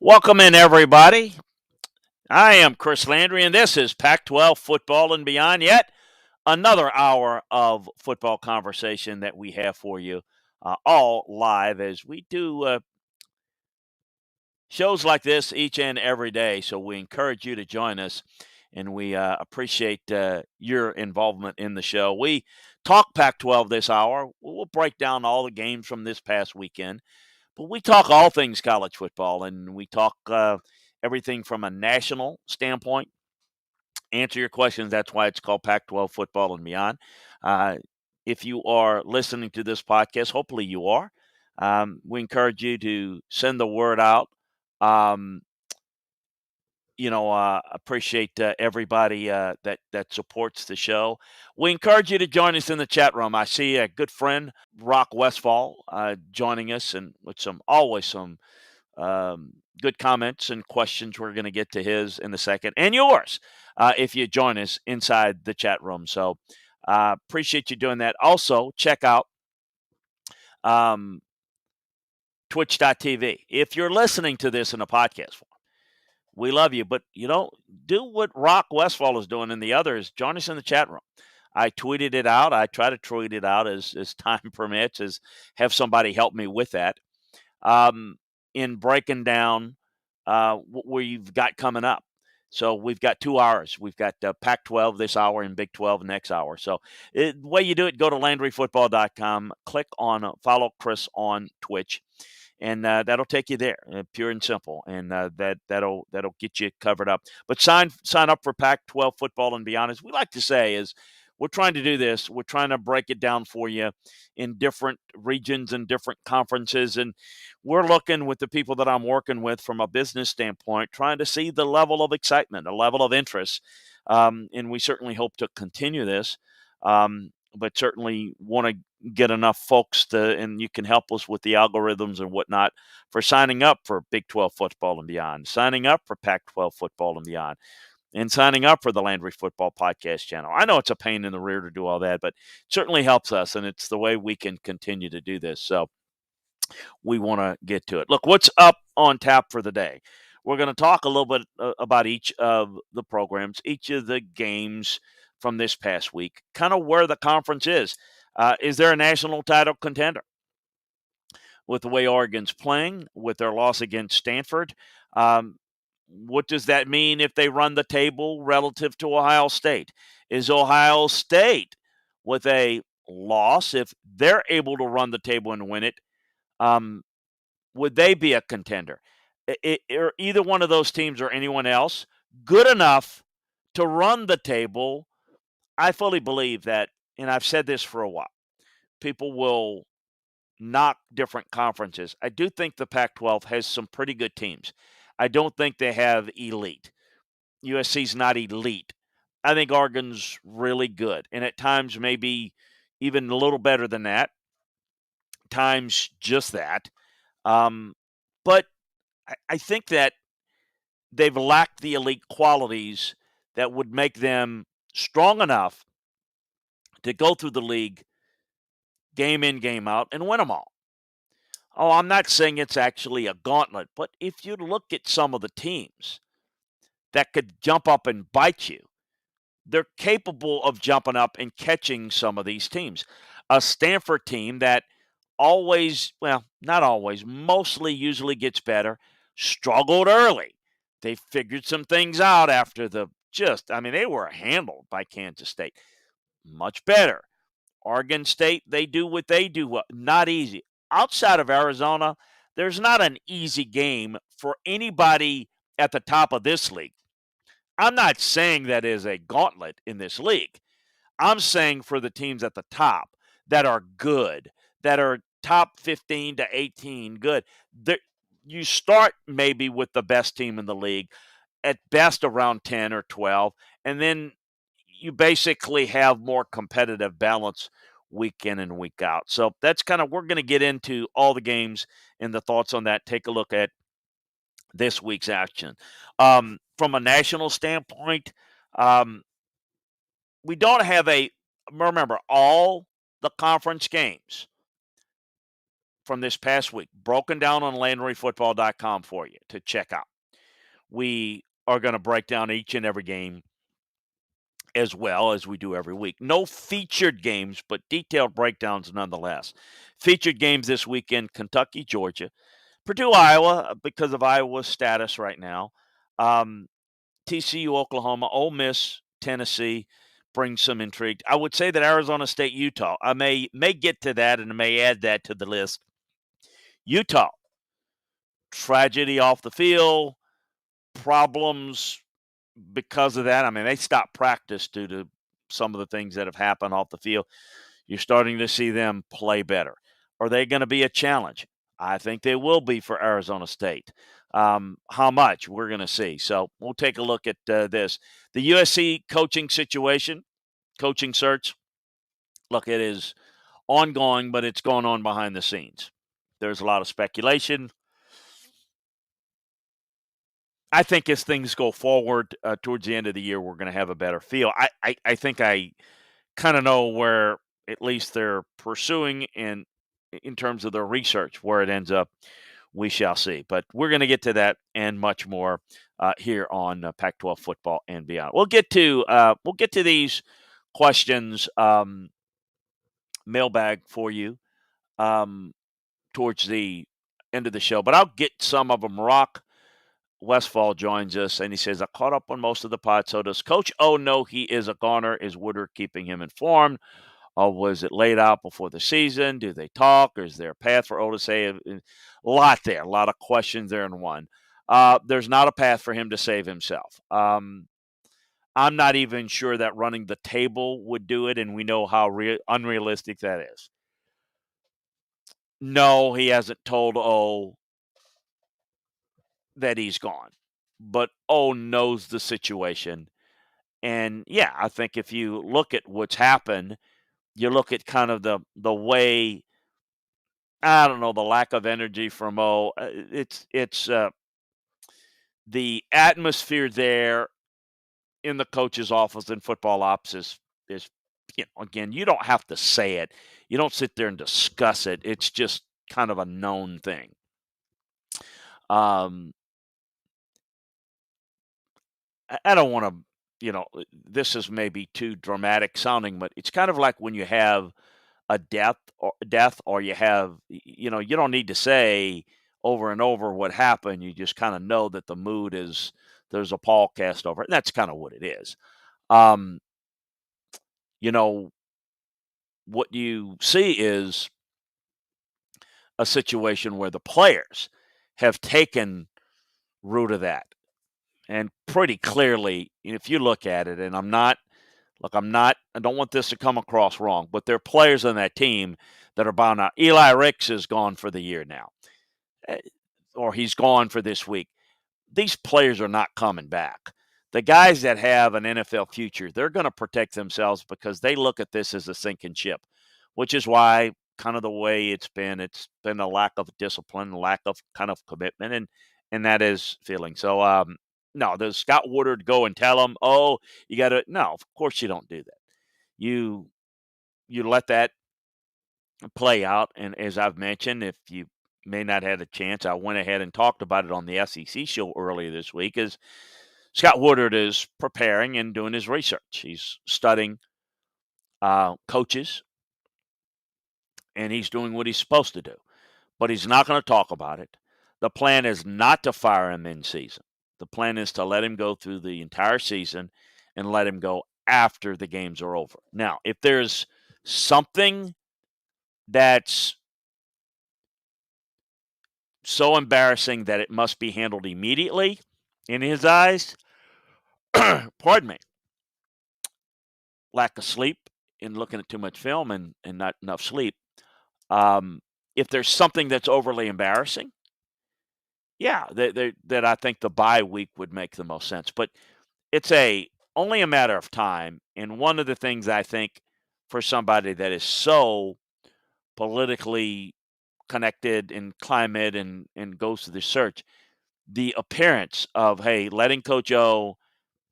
Welcome in, everybody. I am Chris Landry, and this is Pac 12 Football and Beyond. Yet another hour of football conversation that we have for you, all live as we do shows like this each and every day. So we encourage you to join us, and we appreciate your involvement in the show. We talk Pac 12 this hour. We'll break down all the games from this past weekend. But we talk all things college football, and we talk everything from a national standpoint. Answer your questions. That's why it's called Pac 12 Football and Beyond. Uh, if you are listening to this podcast, hopefully you are, we encourage you to send the word out. Um, appreciate everybody that supports the show. We encourage you to join us in the chat room. I see a good friend, Rock Westfall, joining us, and with some um, good comments and questions. We're going to get to his in a second, and yours if you join us inside the chat room. So appreciate you doing that. Also, check out um, twitch.tv. If you're listening to this in a podcast form, we love you, but do what Rock Westfall is doing and the others. Join us in the chat room. I tweeted it out. I try to tweet it out as time permits, as have somebody help me with that. In breaking down what we've got coming up. So we've got 2 hours. We've got Pac 12 this hour and Big 12 next hour. So the way you do it, go to LandryFootball.com, click on follow Chris on Twitch, and that'll take you there, pure and simple, and that'll get you covered up. But sign up for Pac-12 Football and Beyond. As we like to say, is we're trying to do this. We're trying to break it down for you in different regions and different conferences, and we're looking with the people that I'm working with from a business standpoint, trying to see the level of excitement, the level of interest, and we certainly hope to continue this. But certainly want to get enough folks to, and you can help us with the algorithms and whatnot for signing up for Big 12 football and beyond, signing up for Pac 12 football and beyond, and signing up for the Landry Football Podcast channel. I know it's a pain in the rear to do all that, but it certainly helps us, and it's the way we can continue to do this. So we want to get to it. Look, what's up on tap for the day? We're going to talk a little bit about each of the programs, each of the games from this past week, kind of where the conference is. Is there a national title contender? With the way Oregon's playing, with their loss against Stanford, what does that mean if they run the table relative to Ohio State? Is Ohio State, with a loss, if they're able to run the table and win it, um, would they be a contender? Or either one of those teams or anyone else good enough to run the table? I fully believe that, and I've said this for a while, people will knock different conferences. I do think the Pac 12 has some pretty good teams. I don't think they have elite. USC's not elite. I think Oregon's really good, and at times maybe even a little better than that, times just that. But I think that they've lacked the elite qualities that would make them strong enough to go through the league game in, game out, and win them all. Oh, I'm not saying it's actually a gauntlet, but if you look at some of the teams that could jump up and bite you, they're capable of jumping up and catching some of these teams. A Stanford team that always, well, not always, mostly usually gets better, struggled early. They figured some things out after they were handled by Kansas State. Much better. Oregon State, they do what they do. Not easy. Outside of Arizona, there's not an easy game for anybody at the top of this league. I'm not saying that is a gauntlet in this league. I'm saying for the teams at the top that are good, that are top 15 to 18 good, you start maybe with the best team in the league, at best around 10 or 12, and then you basically have more competitive balance week in and week out. So that's kind of, we're going to get into all the games and the thoughts on that. Take a look at this week's action. From a national standpoint, um, we don't have remember, all the conference games from this past week, broken down on LandryFootball.com for you to check out. We are going to break down each and every game as well as we do every week. No featured games, but detailed breakdowns nonetheless. Featured games this weekend: Kentucky, Georgia, Purdue, Iowa, because of Iowa's status right now. TCU, Oklahoma, Ole Miss, Tennessee brings some intrigue. I would say that Arizona State, Utah. I may get to that and may add that to the list. Utah, tragedy off the field, problems because of that. I mean, they stopped practice due to some of the things that have happened off the field. You're starting to see them play better. Are they going to be a challenge? I think they will be for Arizona State. How much? We're going to see. So we'll take a look at this. The USC coaching situation, coaching search. Look, it is ongoing, but it's going on behind the scenes. There's a lot of speculation. I think as things go forward towards the end of the year, we're going to have a better feel. I think I kind of know where at least they're pursuing and in terms of their research. Where it ends up, we shall see. But we're going to get to that and much more here on Pac-12 football and beyond. We'll get to these questions mailbag for you towards the end of the show, but I'll get some of them. Rock Westfall joins us, and he says, I caught up on most of the pod. So does Coach O know he is a goner? Is Woodard keeping him informed? Or was it laid out before the season? Do they talk? Or is there a path for O to say? A lot there. A lot of questions there in one. There's not a path for him to save himself. I'm not even sure that running the table would do it, and we know how unrealistic that is. No, he hasn't told O that he's gone. But O knows the situation. And, yeah, I think if you look at what's happened, you look at kind of the way, I don't know, the lack of energy from O. It's the atmosphere there in the coach's office and football ops is again, you don't have to say it. You don't sit there and discuss it. It's just kind of a known thing. I don't want to, this is maybe too dramatic sounding, but it's kind of like when you have a death or you have, you don't need to say over and over what happened. You just kind of know that the mood is, there's a pall cast over it. And that's kind of what it is. What you see is a situation where the players have taken root of that. And pretty clearly, if you look at it, and I don't want this to come across wrong, but there are players on that team that are bound out. Eli Ricks is gone for the year now, or he's gone for this week. These players are not coming back. The guys that have an NFL future, they're going to protect themselves because they look at this as a sinking ship, which is why kind of the way it's been a lack of discipline, lack of kind of commitment, and that is feeling. So, no, does Scott Woodard go and tell him, oh, you got to – no, of course you don't do that. You let that play out, and as I've mentioned, if you may not have a chance, I went ahead and talked about it on the SEC show earlier this week, is Scott Woodard is preparing and doing his research. He's studying coaches, and he's doing what he's supposed to do. But he's not going to talk about it. The plan is not to fire him in season. The plan is to let him go through the entire season and let him go after the games are over. Now, if there's something that's so embarrassing that it must be handled immediately in his eyes, pardon me, lack of sleep and looking at too much film and not enough sleep. If there's something that's overly embarrassing, yeah, that I think the bye week would make the most sense. But it's only a matter of time. And one of the things I think for somebody that is so politically connected in climate and goes to the search, the appearance of, hey, letting Coach O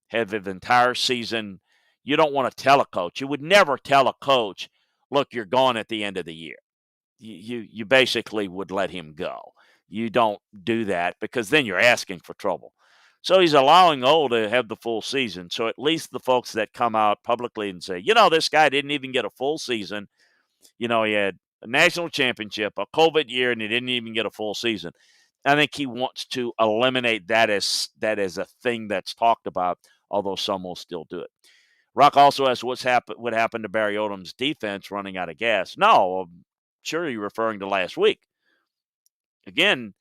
have the entire season. You don't want to tell a coach. You would never tell a coach, look, you're gone at the end of the year. you basically would let him go. You don't do that because then you're asking for trouble. So he's allowing O to have the full season. So at least the folks that come out publicly and say, this guy didn't even get a full season. He had a national championship, a COVID year, and he didn't even get a full season. I think he wants to eliminate that as a thing that's talked about, although some will still do it. Rock also asked what happened to Barry Odom's defense running out of gas. No, I'm sure you're referring to last week. Again,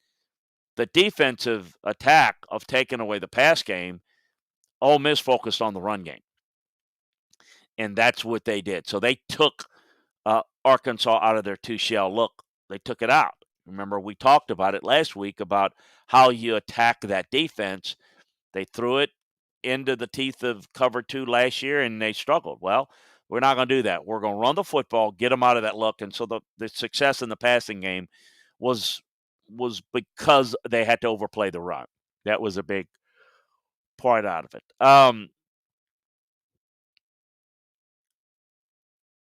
the defensive attack of taking away the pass game, Ole Miss focused on the run game. And that's what they did. So they took Arkansas out of their two-shell look. They took it out. Remember, we talked about it last week about how you attack that defense. They threw it into the teeth of cover 2 last year, and they struggled. Well, we're not going to do that. We're going to run the football, get them out of that look. And so the success in the passing game was because they had to overplay the run. That was a big part out of it.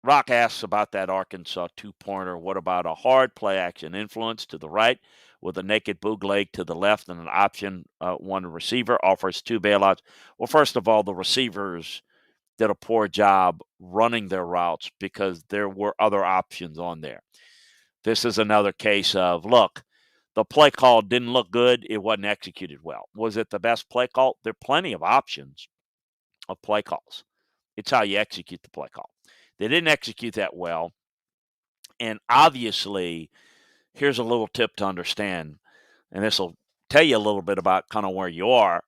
Rock asks about that Arkansas two-pointer. What about a hard play-action influence to the right with a naked bootleg to the left and an option one receiver offers 2 bailouts? Well, first of all, the receivers did a poor job running their routes because there were other options on there. This is another case of, look, the play call didn't look good. It wasn't executed well. Was it the best play call? There are plenty of options of play calls. It's how you execute the play call. They didn't execute that well. And obviously, here's a little tip to understand, and this will tell you a little bit about kind of where you are.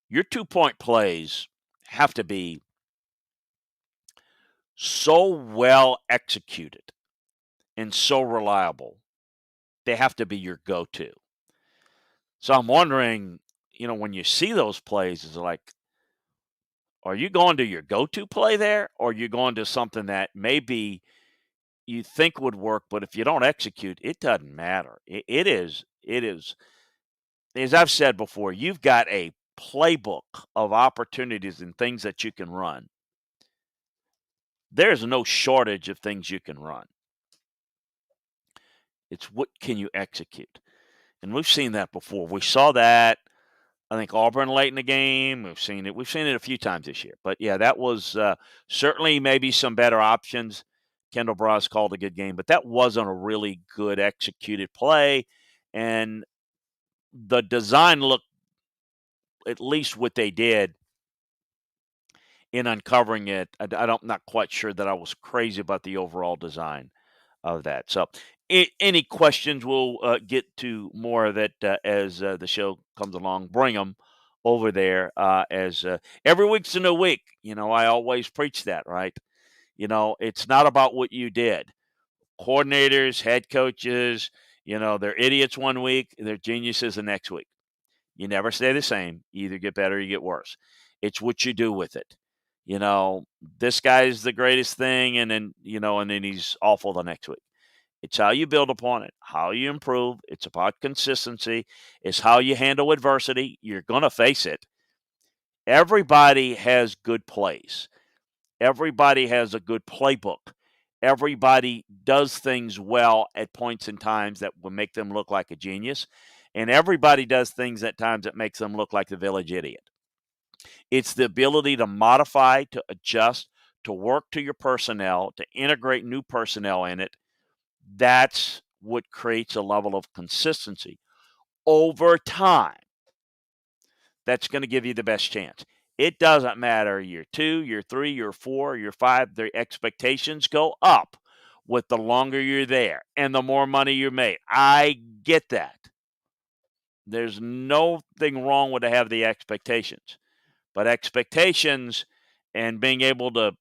Your 2-point plays have to be so well executed and so reliable. They have to be your go-to. So I'm wondering, when you see those plays, is like, are you going to your go-to play there, or are you going to something that maybe you think would work, but if you don't execute, it doesn't matter. It is, as I've said before, you've got a playbook of opportunities and things that you can run. There's no shortage of things you can run. It's what can you execute? And we've seen that before. We saw that, I think, Auburn late in the game. We've seen it a few times this year. But, yeah, that was certainly maybe some better options. Kendall Bras called a good game, but that wasn't a really good executed play. And the design looked, at least what they did in uncovering it, I'm not quite sure that I was crazy about the overall design of that. So, any questions, we'll get to more of it as the show comes along. Bring them over there as every week's a new week. I always preach that, right? It's not about what you did. Coordinators, head coaches, they're idiots one week, they're geniuses the next week. You never stay the same. You either get better or you get worse. It's what you do with it. This guy's the greatest thing, and then he's awful the next week. It's how you build upon it, how you improve. It's about consistency. It's how you handle adversity. You're going to face it. Everybody has good plays. Everybody has a good playbook. Everybody does things well at points in times that will make them look like a genius. And everybody does things at times that makes them look like the village idiot. It's the ability to modify, to adjust, to work to your personnel, to integrate new personnel in it. That's what creates a level of consistency over time. That's going to give you the best chance. It doesn't matter year 2, year 3, year 4, year 5. The expectations go up with the longer you're there and the more money you make. I get that. There's nothing wrong with to have the expectations. But expectations and being able to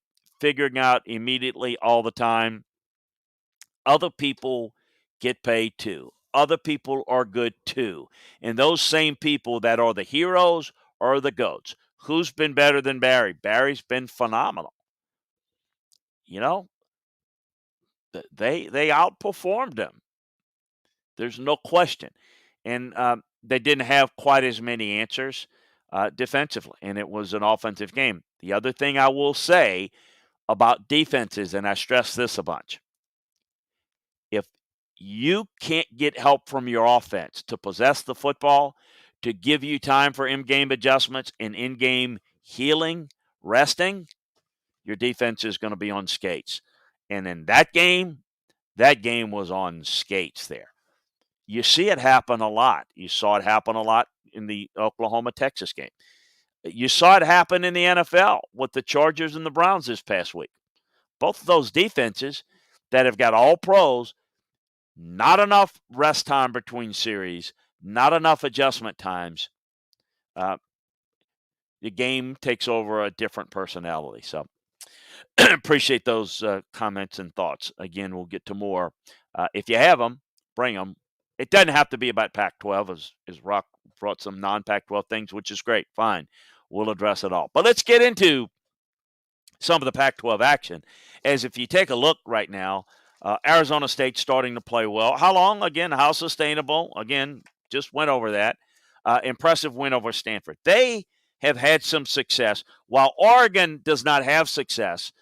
figuring out immediately all the time, other people get paid too. Other people are good too. And those same people that are the heroes are the GOATs. Who's been better than Barry? Barry's been phenomenal. They outperformed them. There's no question. And they didn't have quite as many answers defensively, and it was an offensive game. The other thing I will say about defenses, and I stress this a bunch, you can't get help from your offense to possess the football, to give you time for in-game adjustments and in-game healing, resting, your defense is going to be on skates. And in that game was on skates there. You see it happen a lot. You saw it happen a lot in the Oklahoma-Texas game. You saw it happen in the NFL with the Chargers and the Browns this past week. Both of those defenses that have got all pros, not enough rest time between series, not enough adjustment times. The game takes over a different personality. So appreciate those comments and thoughts. Again, we'll get to more. If you have them, bring them. It doesn't have to be about Pac-12, as Rock brought some non-Pac-12 things, which is great. Fine. We'll address it all. But let's get into some of the Pac-12 action. As if you take a look right now, Arizona State starting to play well. How long? Again, how sustainable? Again, just went over that. Impressive win over Stanford. They have had some success, while Oregon does not have success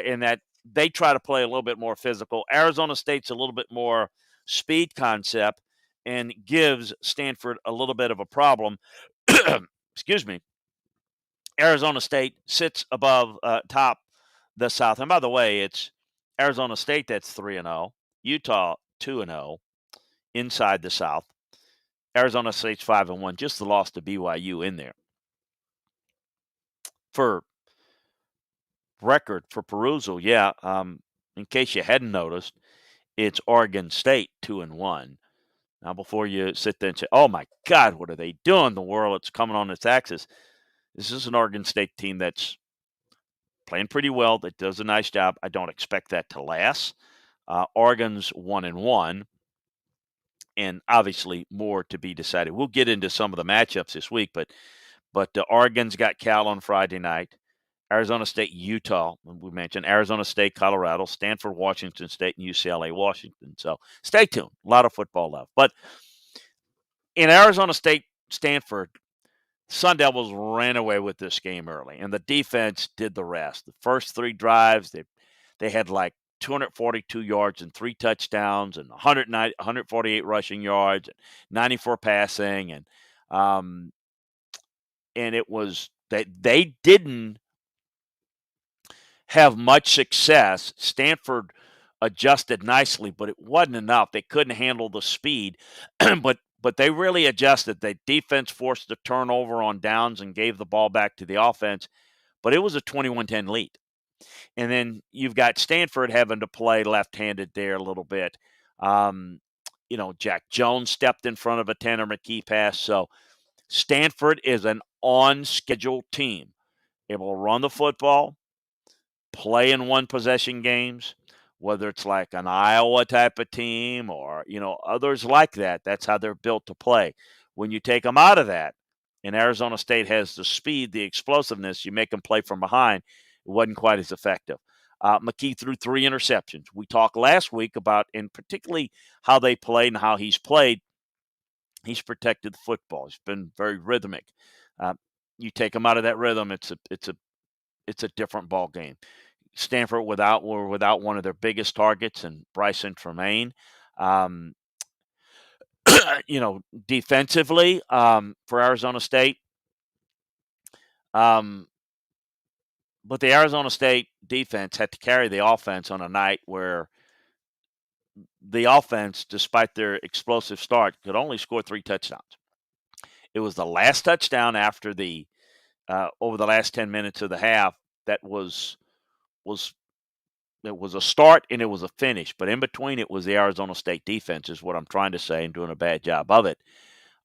in that they try to play a little bit more physical. Arizona State's a little bit more speed concept and gives Stanford a little bit of a problem. Excuse me. Arizona State sits above top the South. And by the way, it's Arizona State that's 3-0, Utah 2-0 inside the South. Arizona State's 5-1, just the loss to BYU in there. For record, for perusal, yeah, in case you hadn't noticed, it's Oregon State 2-1. Now, before you sit there and say, oh my God, what are they doing? The world, it's coming on its axis. This is an Oregon State team that's playing pretty well, that does a nice job. I don't expect that to last. Oregon's 1-1, and obviously more to be decided. We'll get into some of the matchups this week, but Oregon's got Cal on Friday night. Arizona State, Utah, we mentioned Arizona State, Colorado, Stanford, Washington State, and UCLA, Washington. So stay tuned. A lot of football left. But in Arizona State, Stanford, Sun Devils ran away with this game early, and the defense did the rest. The first three drives, they had like 242 yards and 3 touchdowns and 148 rushing yards, 94 passing, and it was that they didn't have much success. Stanford adjusted nicely, but it wasn't enough. They couldn't handle the speed, but they really adjusted. The defense forced a turnover on downs and gave the ball back to the offense, but it was a 21-10 lead. And then you've got Stanford having to play left-handed there a little bit. Jack Jones stepped in front of a Tanner McKee pass. So Stanford is an on-schedule team, able to run the football, play in one-possession games, whether it's like an Iowa type of team or, others like that. That's how they're built to play. When you take them out of that, and Arizona State has the speed, the explosiveness, you make them play from behind, it wasn't quite as effective. McKee threw 3 interceptions. We talked last week about, and particularly how they played and how he's played. He's protected the football. He's been very rhythmic. You take him out of that rhythm, it's a different ball game. Stanford without one of their biggest targets, and Bryson Tremaine. Defensively for Arizona State. But the Arizona State defense had to carry the offense on a night where the offense, despite their explosive start, could only score 3 touchdowns. It was the last touchdown after the over the last 10 minutes of the half that was it was a start and it was a finish, but in between it was the Arizona State defense is what I'm trying to say, and doing a bad job of it.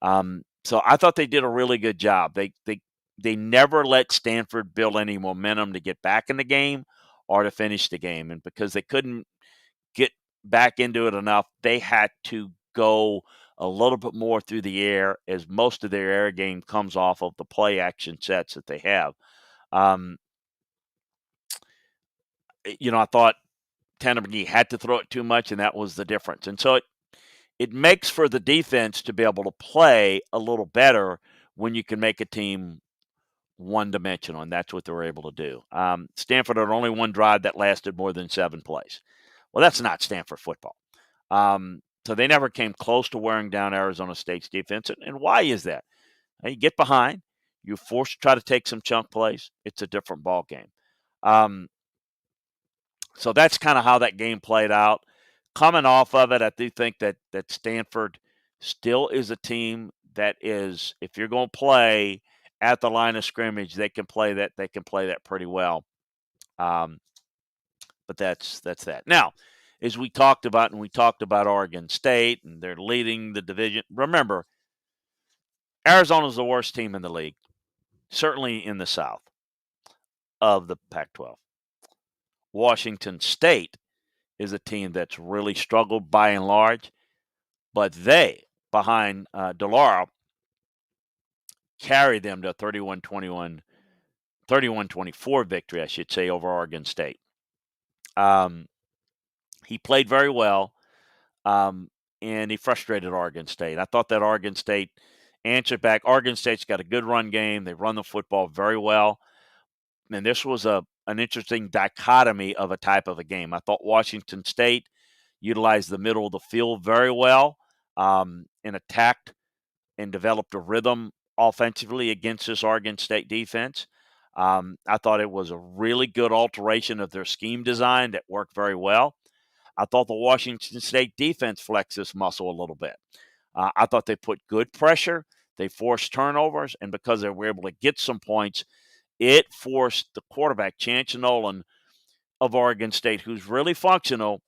So I thought they did a really good job. They never let Stanford build any momentum to get back in the game or to finish the game, and because they couldn't get back into it enough, they had to go a little bit more through the air, as most of their air game comes off of the play action sets that they have. I thought Tanner McKee had to throw it too much, and that was the difference. And so it makes for the defense to be able to play a little better when you can make a team one-dimensional, and that's what they were able to do. Stanford had only one drive that lasted more than 7 plays. Well, that's not Stanford football. So they never came close to wearing down Arizona State's defense. And why is that? You get behind, you're forced to try to take some chunk plays. It's a different ball game. Um, so that's kind of how that game played out. Coming off of it, I do think that Stanford still is a team that is, if you're going to play at the line of scrimmage, they can play that. They can play that pretty well. Um, but that's that. Now, as we talked about, and we talked about Oregon State, and they're leading the division. Remember, Arizona's the worst team in the league, certainly in the South of the Pac-12. Washington State is a team that's really struggled by and large, but they, behind DeLauro, carried them to a 31-24 victory, I should say, over Oregon State. He played very well, and he frustrated Oregon State. I thought that Oregon State answered back. Oregon State's got a good run game. They run the football very well. And this was an interesting dichotomy of a type of a game. I thought Washington State utilized the middle of the field very well, and attacked and developed a rhythm offensively against this Oregon State defense. I thought it was a really good alteration of their scheme design that worked very well. I thought the Washington State defense flexed this muscle a little bit. I thought they put good pressure. They forced turnovers, and because they were able to get some points, it forced the quarterback, Chance Nolan of Oregon State, who's really functional,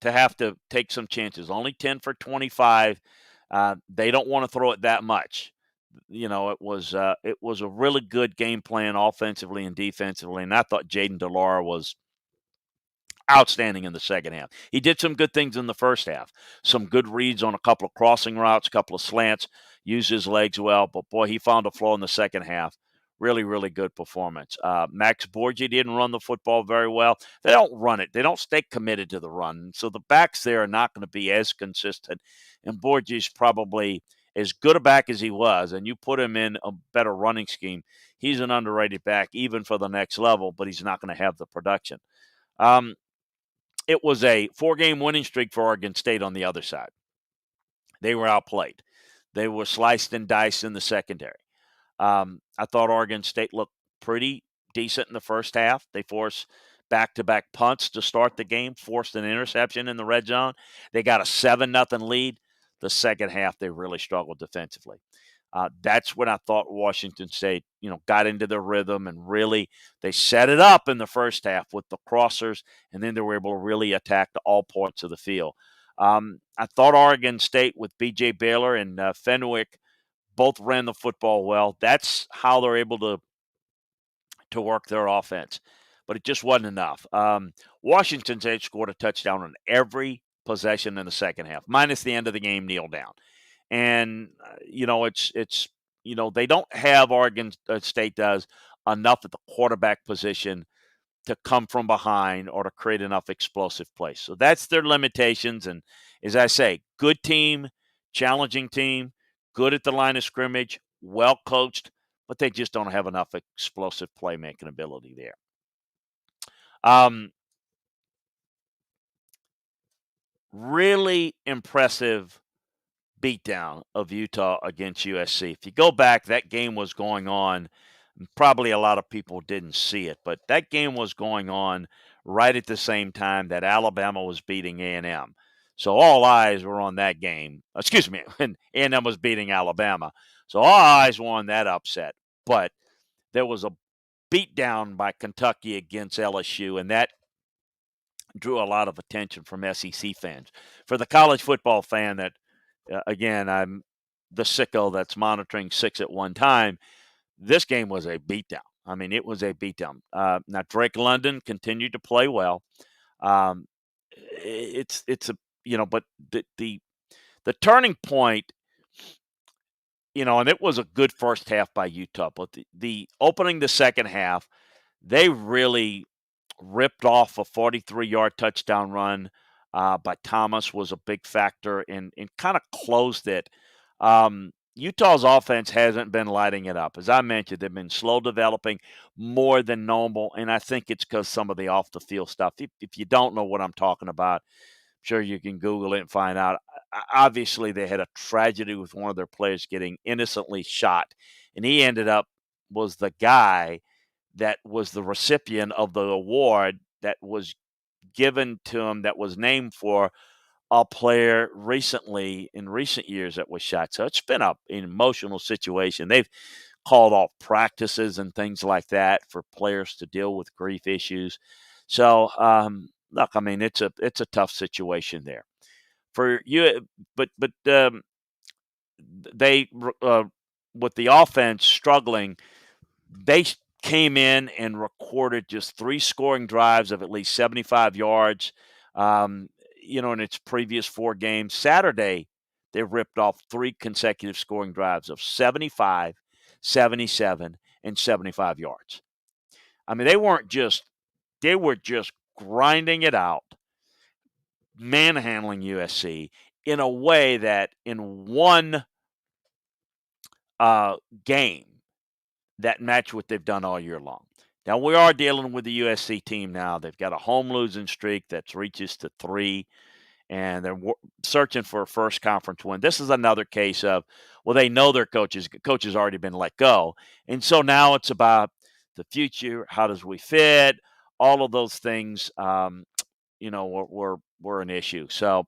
to have to take some chances. Only 10 for 25. They don't want to throw it that much. It was a really good game plan offensively and defensively, and I thought Jaden DeLauro was outstanding in the second half. He did some good things in the first half. Some good reads on a couple of crossing routes, a couple of slants, used his legs well, but boy, he found a flow in the second half. Really, really good performance. Max Borgi didn't run the football very well. They don't run it. They don't stay committed to the run. So the backs there are not going to be as consistent. And Borgi's probably as good a back as he was, and you put him in a better running scheme, he's an underrated back even for the next level, but he's not going to have the production. It was a 4-game winning streak for Oregon State on the other side. They were outplayed. They were sliced and diced in the secondary. I thought Oregon State looked pretty decent in the first half. They forced back-to-back punts to start the game, forced an interception in the red zone. They got a 7-0 lead. The second half, they really struggled defensively. That's when I thought Washington State, got into their rhythm, and really they set it up in the first half with the crossers, and then they were able to really attack all points of the field. I thought Oregon State with B.J. Baylor and Fenwick both ran the football well. That's how they're able to work their offense, but it just wasn't enough. Washington State scored a touchdown on every possession in the second half, minus the end of the game kneel down. And, it's they don't have Oregon State does enough at the quarterback position to come from behind or to create enough explosive plays. So that's their limitations. And as I say, good team, challenging team, good at the line of scrimmage, well coached, but they just don't have enough explosive playmaking ability there. Really impressive beatdown of Utah against USC. If you go back, that game was going on. Probably a lot of people didn't see it, but that game was going on right at the same time that Alabama was beating A&M. So all eyes were on that game. Excuse me, and A&M was beating Alabama. So all eyes were on that upset. But there was a beatdown by Kentucky against LSU, and that drew a lot of attention from SEC fans. For the college football fan that again, I'm the sicko that's monitoring 6 at one time. This game was a beatdown. I mean, it was a beatdown. Now Drake London continued to play well. It's a but the turning point, and it was a good first half by Utah. But the opening the second half, they really ripped off a 43-yard touchdown run by Thomas was a big factor and kind of closed it. Utah's offense hasn't been lighting it up. As I mentioned, they've been slow developing more than normal, and I think it's because some of the off-the-field stuff. If you don't know what I'm talking about, sure you can Google it and find out. Obviously, they had a tragedy with one of their players getting innocently shot, and he ended up was the guy that was the recipient of the award that was given to him that was named for a player recently in recent years that was shot. So it's been an emotional situation. They've called off practices and things like that for players to deal with grief issues. So look, I mean, it's a tough situation there for you, but they with the offense struggling, they came in and recorded just 3 scoring drives of at least 75 yards, um, in its previous 4 games. Saturday, they ripped off 3 consecutive scoring drives of 75, 77, and 75 yards. I mean, they were just grinding it out, manhandling USC in a way that in one game that match what they've done all year long. Now we are dealing with the USC team now. They've got a home losing streak that reaches to 3, and they're searching for a first conference win. This is another case of, well, they know their coach has already been let go, and so now it's about the future. How does we fit? All of those things, were an issue. So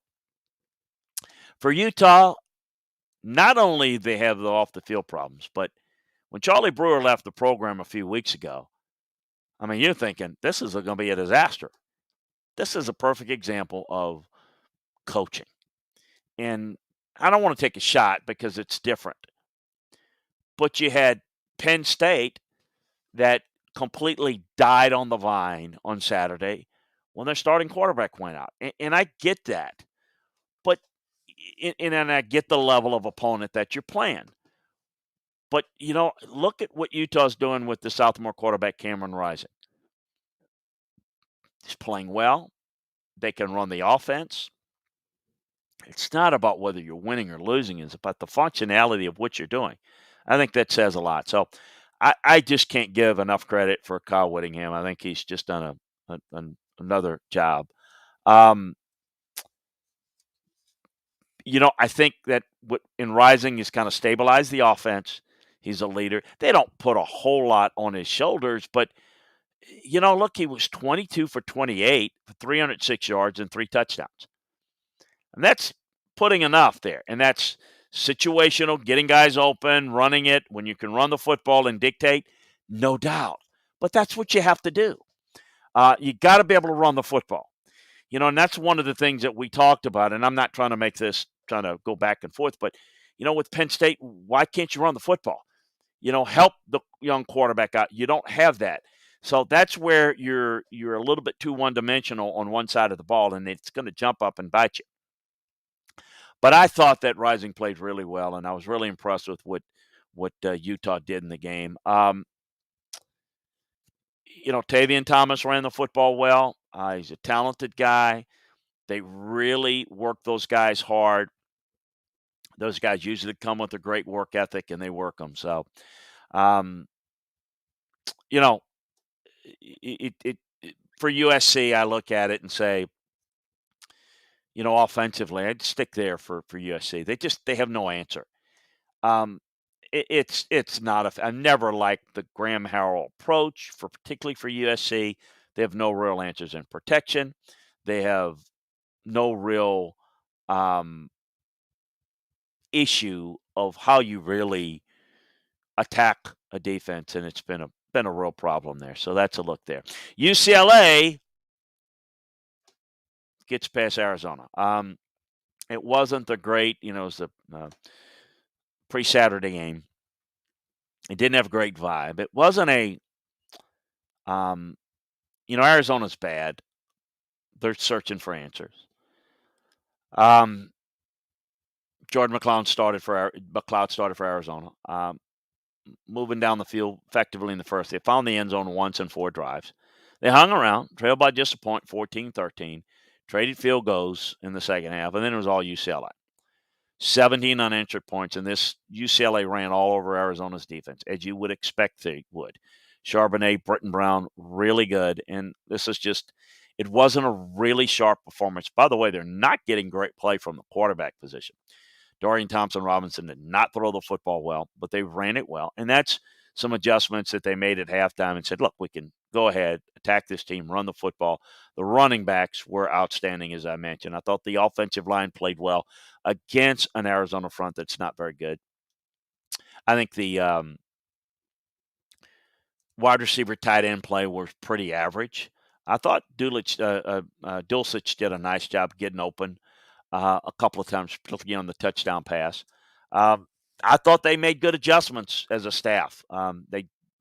for Utah, not only they have the off the field problems, but when Charlie Brewer left the program a few weeks ago, I mean, you're thinking this is going to be a disaster. This is a perfect example of coaching. And I don't want to take a shot because it's different. But you had Penn State that completely died on the vine on Saturday when their starting quarterback went out. And I get that. But and I get the level of opponent that you're playing. But, look at what Utah's doing with the sophomore quarterback, Cameron Rising. He's playing well. They can run the offense. It's not about whether you're winning or losing. It's about the functionality of what you're doing. I think that says a lot. So I just can't give enough credit for Kyle Whittingham. I think he's just done another job. I think that what in Rising he's kind of stabilized the offense. He's a leader. They don't put a whole lot on his shoulders, but look, he was 22 for 28 for 306 yards and 3 touchdowns. And that's putting enough there. And that's situational, getting guys open, running it. When you can run the football and dictate, no doubt. But that's what you have to do. You got to be able to run the football. And that's one of the things that we talked about. And I'm not trying to go back and forth. But, with Penn State, why can't you run the football? Help the young quarterback out. You don't have that. So that's where you're a little bit too one-dimensional on one side of the ball, and it's going to jump up and bite you. But I thought that Rising played really well, and I was really impressed with what Utah did in the game. Tavian Thomas ran the football well. He's a talented guy. They really work those guys hard. Those guys usually come with a great work ethic, and they work them. So, for USC, I look at it and say, offensively, I'd stick there for USC. They have no answer. It's not I never liked the Graham Harrell approach particularly for USC. They have no real answers in protection. They have no real issue of how you really attack a defense, and it's been a real problem there. So that's a look there. UCLA gets past Arizona. It wasn't the great, it was a pre-Saturday game. It didn't have a great vibe. It wasn't Arizona's bad. They're searching for answers. Jordan McLeod started for Arizona. Moving down the field effectively in the first. They found the end zone once in 4 drives. They hung around, trailed by just a point, 14-13. Traded field goals in the second half, and then it was all UCLA. 17 unanswered points, and this UCLA ran all over Arizona's defense, as you would expect they would. Charbonnet, Britton Brown, really good, and this is just It wasn't a really sharp performance. By the way, they're not getting great play from the quarterback position. Dorian Thompson-Robinson did not throw the football well, but they ran it well. And that's some adjustments that they made at halftime and said, look, we can go ahead, attack this team, run the football. The running backs were outstanding, as I mentioned. I thought the offensive line played well against an Arizona front that's not very good. I think the wide receiver tight end play was pretty average. I thought Dulcich did a nice job getting open a couple of times, particularly on the touchdown pass. Um, I thought they made good adjustments as a staff.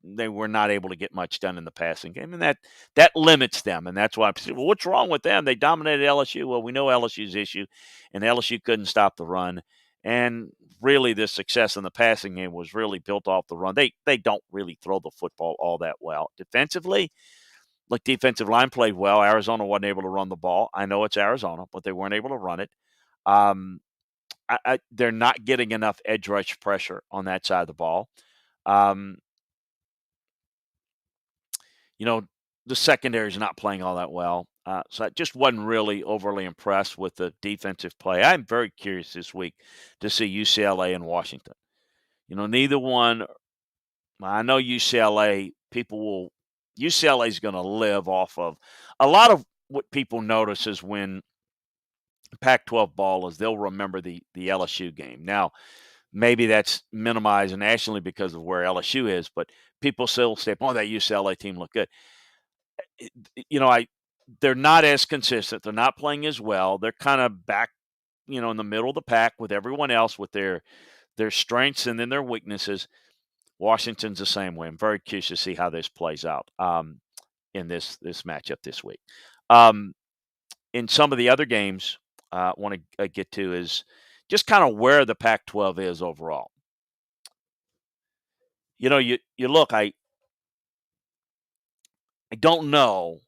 They were not able to get much done in the passing game, and that limits them. And that's why I'm saying, well, what's wrong with them? They dominated LSU. Well, we know LSU's issue, and LSU couldn't stop the run. And really, the success in the passing game was really built off the run. They don't really throw the football all that well defensively. Like, defensive line played well. Arizona wasn't able to run the ball. I know it's Arizona, but they weren't able to run it. Um, they're not getting enough edge rush pressure on that side of the ball. Um, the secondary is not playing all that well. So I just wasn't really overly impressed with the defensive play. I'm very curious this week to see UCLA and Washington. Neither one. I know UCLA UCLA is going to live off of a lot of what people notice is when Pac-12 ball is they'll remember the LSU game. Now, maybe that's minimized nationally because of where LSU is, but people still say, "Oh, that UCLA team looked good." They're not as consistent. They're not playing as well. They're kind of back, in the middle of the pack with everyone else with their strengths and then their weaknesses. Washington's the same way. I'm very curious to see how this plays out in this matchup this week. In some of the other games, I want to get to is just kind of where the Pac-12 is overall. You look. I don't know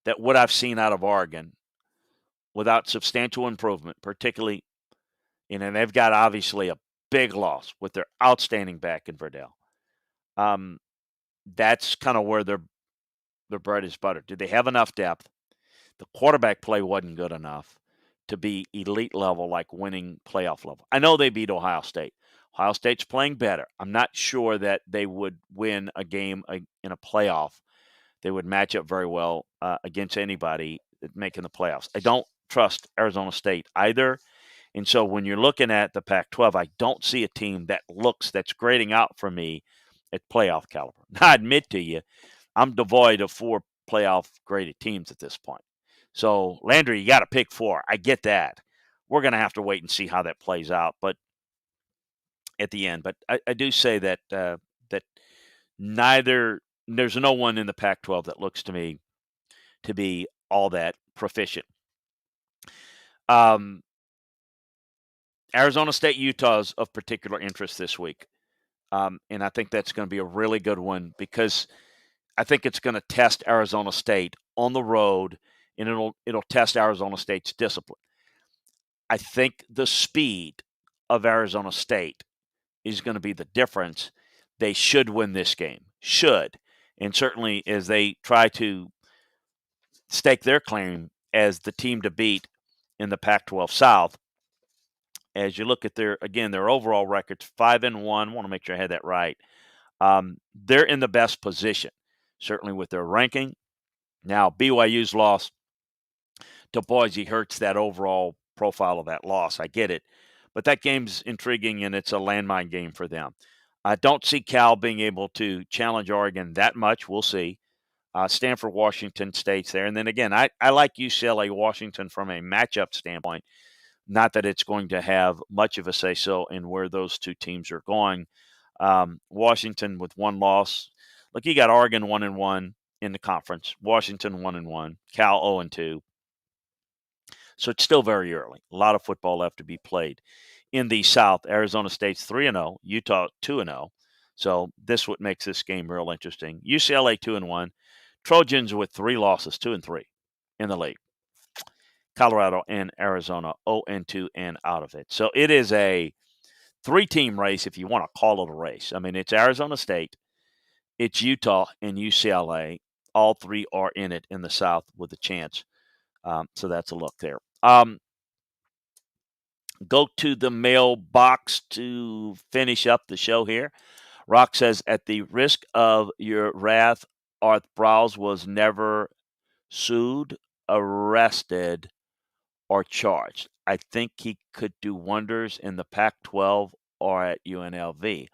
that what I've seen out of Oregon, without substantial improvement, particularly, they've got obviously a big loss with their outstanding back in Verdell. That's kind of where their bread is buttered. Did they have enough depth? The quarterback play wasn't good enough to be elite level, like winning playoff level. I know they beat Ohio State. Ohio State's playing better. I'm not sure that they would win a game in a playoff. They would match up very well against anybody making the playoffs. I don't trust Arizona State either. And so when you're looking at the Pac-12, I don't see a team that's grading out for me at playoff caliber. Now, I admit to you, I'm devoid of 4 playoff graded teams at this point. So, Landry, you got to pick 4. I get that. We're going to have to wait and see how that plays out. But at the end, I do say that there's no one in the Pac-12 that looks to me to be all that proficient. Arizona State, Utah is of particular interest this week. And I think that's going to be a really good one because I think it's going to test Arizona State on the road, and it'll test Arizona State's discipline. I think the speed of Arizona State is going to be the difference. They should win this game. Should. And certainly as they try to stake their claim as the team to beat in the Pac-12 South, as you look at their overall records, 5-1. I want to make sure I had that right. They're in the best position, certainly with their ranking. Now, BYU's loss to Boise hurts that overall profile of that loss. I get it. But that game's intriguing, and it's a landmine game for them. I don't see Cal being able to challenge Oregon that much. We'll see. Stanford, Washington State's there. And then again, I like UCLA, Washington from a matchup standpoint. Not that it's going to have much of a say-so in where those two teams are going. Washington with 1 loss. Look, you got Oregon 1-1 in the conference. Washington 1-1. Cal 0-2. So it's still very early. A lot of football left to be played. In the South, Arizona State's 3-0. Utah 2-0. So this what makes this game real interesting. UCLA 2-1. Trojans with 3 losses, 2-3 in the league. Colorado and Arizona 0-2 and out of it. So it is a 3-team race, if you want to call it a race. I mean, it's Arizona State, it's Utah, and UCLA. all three are in it in the South with a chance. So that's a look there. Go to the mailbox to finish up the show here. Rock says, at the risk of your wrath, Art Browse was never sued, arrested, or charged. I think he could do wonders in the Pac 12 or at UNLV.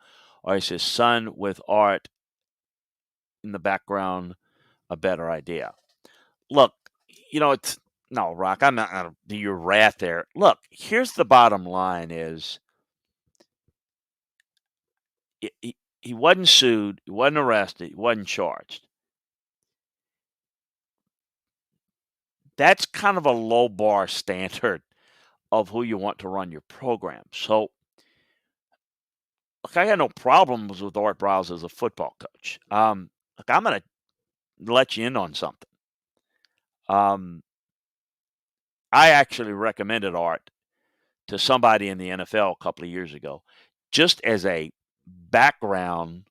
Or is his son with Art in the background a better idea? Look, it's no, Rock. I'm not going to do your wrath there. Look, here's the bottom line: is he wasn't sued, he wasn't arrested, he wasn't charged. That's kind of a low bar standard of who you want to run your program. So, look, I got no problems with Art Browse as a football coach. Look, I'm going to let you in on something. I actually recommended Art to somebody in the NFL a couple of years ago, just as a background,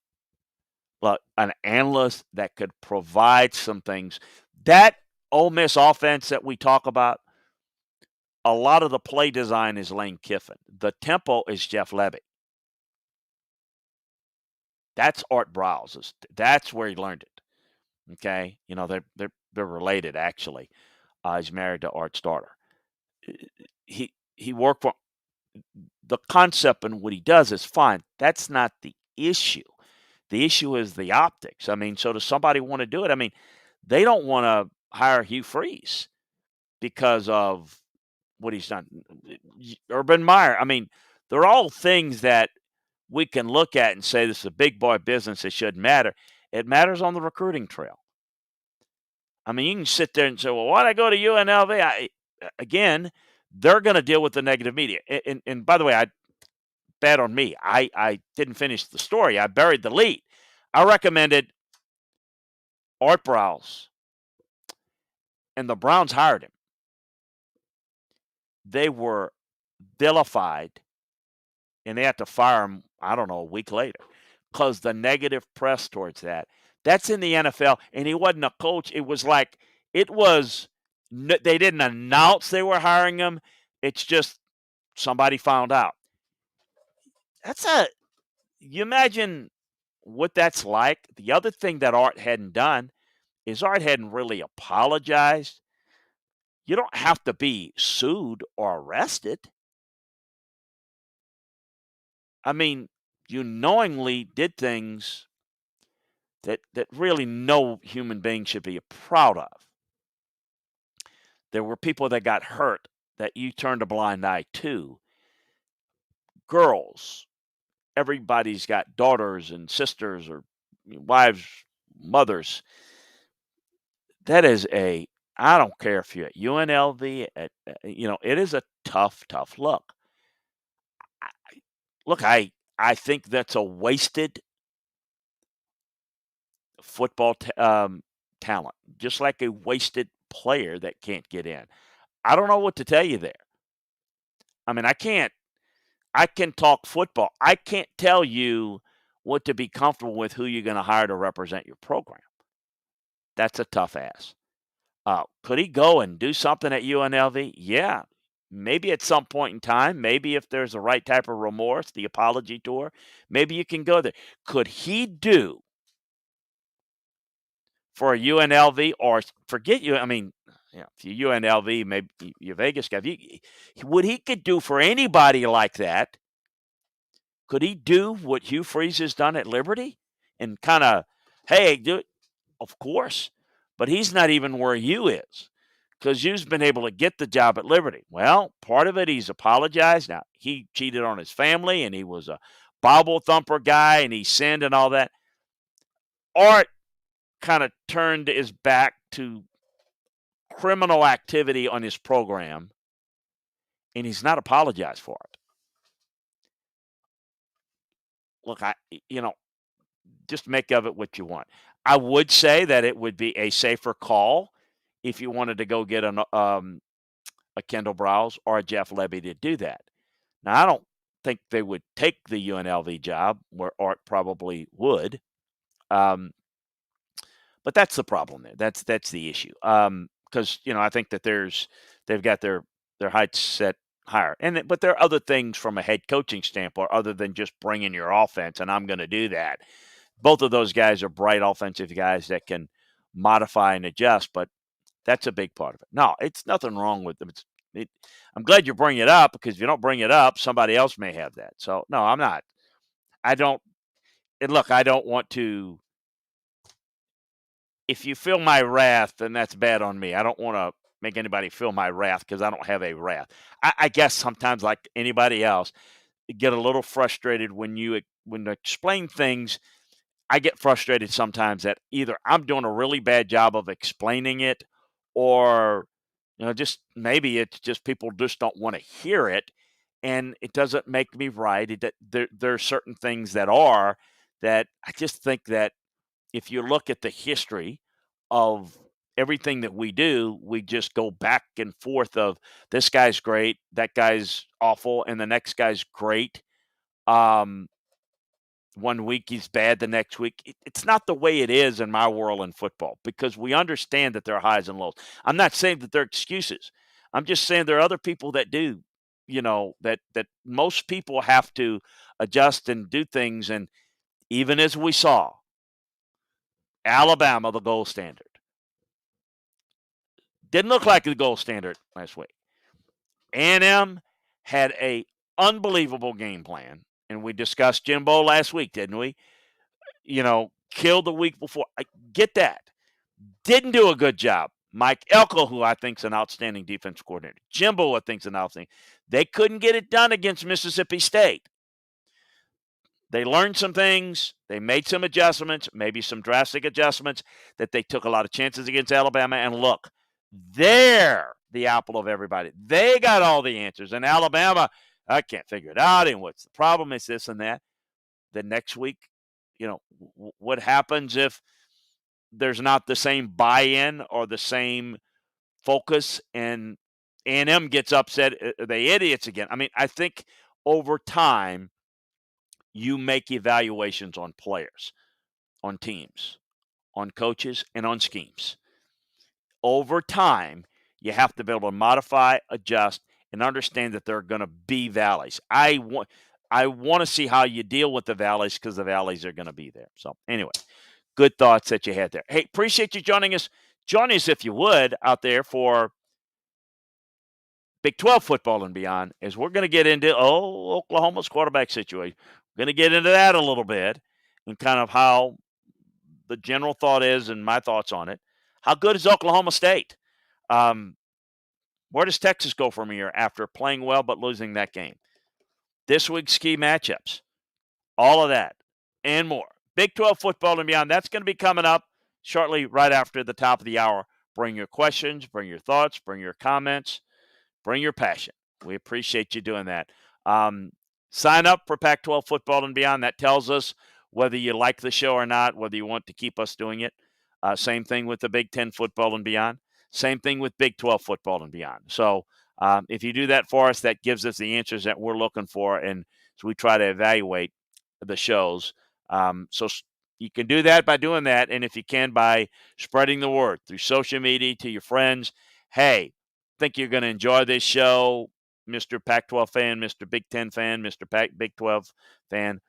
an analyst that could provide some things. That Ole Miss offense that we talk about, a lot of the play design is Lane Kiffin. The tempo is Jeff Lebby. That's Art Browse. That's where he learned it. Okay, they're related actually. He's married to Art Starter. He worked for the concept, and what he does is fine. That's not the issue. The issue is the optics. I mean, so does somebody want to do it? I mean, they don't want to hire Hugh Freeze because of what he's done. Urban Meyer. I mean, they're all things that we can look at and say this is a big boy business. It shouldn't matter. It matters on the recruiting trail. I mean, you can sit there and say, well, why'd I go to UNLV? Again, they're going to deal with the negative media. And by the way, bad on me. I didn't finish the story. I buried the lead. I recommended Art Browse, and the Browns hired him. They were vilified, and they had to fire him, I don't know, a week later because the negative press towards that. That's in the NFL, and he wasn't a coach. It was like they didn't announce they were hiring him. It's just somebody found out. You imagine what that's like. The other thing that Art hadn't done is Art hadn't really apologized. You don't have to be sued or arrested. I mean, you knowingly did things that really no human being should be proud of. There were people that got hurt that you turned a blind eye to. Girls, everybody's got daughters and sisters or wives, mothers. That is I don't care if you're at UNLV, it is a tough, tough look. Look, I think that's a wasted football talent, just like a wasted player that can't get in. I don't know what to tell you there. I mean, I can talk football. I can't tell you what to be comfortable with, who you're going to hire to represent your program. That's a tough ass. Could he go and do something at UNLV? Yeah. Maybe at some point in time, maybe if there's the right type of remorse, the apology tour, maybe you can go there. Could he do for a UNLV or forget you? I mean, if you UNLV, maybe your Vegas guy, what he could do for anybody like that, could he do what Hugh Freeze has done at Liberty and kind of, hey, do it? Of course. But he's not even where Hugh is because Hugh's been able to get the job at Liberty. Well, part of it, he's apologized. Now, he cheated on his family and he was a Bible thumper guy and he sinned and all that. Art kind of turned his back to criminal activity on his program, and he's not apologized for it. Look, just make of it what you want. I would say that it would be a safer call if you wanted to go get a Kendall Browse or a Jeff Lebby to do that. Now, I don't think they would take the UNLV job where Art probably would. But But that's the problem there. That's the issue. Because I think that they've got their heights set higher, but there are other things from a head coaching standpoint other than just bringing your offense, and I'm going to do that. Both of those guys are bright offensive guys that can modify and adjust, but that's a big part of it. No, it's nothing wrong with them. I'm glad you bring it up because if you don't bring it up, somebody else may have that. So no, I'm not. I don't. And look, I don't want to. If you feel my wrath, then that's bad on me. I don't want to make anybody feel my wrath because I don't have a wrath. I guess sometimes, like anybody else, you get a little frustrated when you explain things. I get frustrated sometimes that either I'm doing a really bad job of explaining it, or just maybe it's just people just don't want to hear it, and it doesn't make me right. There are certain things that I just think that if you look at the history of everything that we do, we just go back and forth of this guy's great, that guy's awful, and the next guy's great. Um, one week he's bad, the next week. It's not the way it is in my world in football because we understand that there are highs and lows. I'm not saying that they're excuses. I'm just saying there are other people that do, that most people have to adjust and do things. And even as we saw, Alabama, the gold standard, didn't look like the gold standard last week. A&M had a unbelievable game plan, and we discussed Jimbo last week, didn't we? Killed the week before. I get that. Didn't do a good job. Mike Elko, who I think is an outstanding defense coordinator. Jimbo, I think is an outstanding. They couldn't get it done against Mississippi State. They learned some things. They made some adjustments, maybe some drastic adjustments, that they took a lot of chances against Alabama. And look, they're the apple of everybody. They got all the answers. And Alabama, I can't figure it out. And what's the problem? It's this and that. The next week, what happens if there's not the same buy-in or the same focus, and A&M gets upset? Are they idiots again? I mean, I think over time, you make evaluations on players, on teams, on coaches, and on schemes. Over time, you have to be able to modify, adjust, and understand that there are going to be valleys. I want to see how you deal with the valleys because the valleys are going to be there. So anyway, good thoughts that you had there. Hey, appreciate you joining us. Join us if you would out there for Big 12 football and beyond, as we're going to get into Oklahoma's quarterback situation. We're going to get into that a little bit and kind of how the general thought is and my thoughts on it. How good is Oklahoma State? Where does Texas go from here after playing well but losing that game? This week's key matchups, all of that and more. Big 12 football and beyond, that's going to be coming up shortly right after the top of the hour. Bring your questions, bring your thoughts, bring your comments, bring your passion. We appreciate you doing that. Sign up for Pac-12 football and beyond. That tells us whether you like the show or not, whether you want to keep us doing it. Same thing with the Big 10 football and beyond. Same thing with Big 12 football and beyond. So if you do that for us, that gives us the answers that we're looking for. And so we try to evaluate the shows. So you can do that by doing that. And if you can, by spreading the word through social media to your friends. Hey, think you're going to enjoy this show, Mr. Pac-12 fan, Mr. Big 10 fan, Mr. Big 12 fan.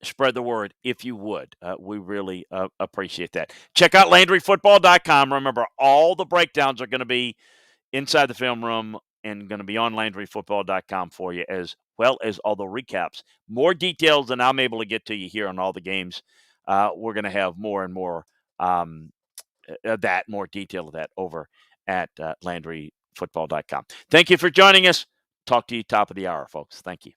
Spread the word if you would. We really appreciate that. Check out LandryFootball.com. Remember, all the breakdowns are going to be inside the film room and going to be on LandryFootball.com for you, as well as all the recaps. More details than I'm able to get to you here on all the games. We're going to have more and more more detail of that over at LandryFootball.com. Thank you for joining us. Talk to you top of the hour, folks. Thank you.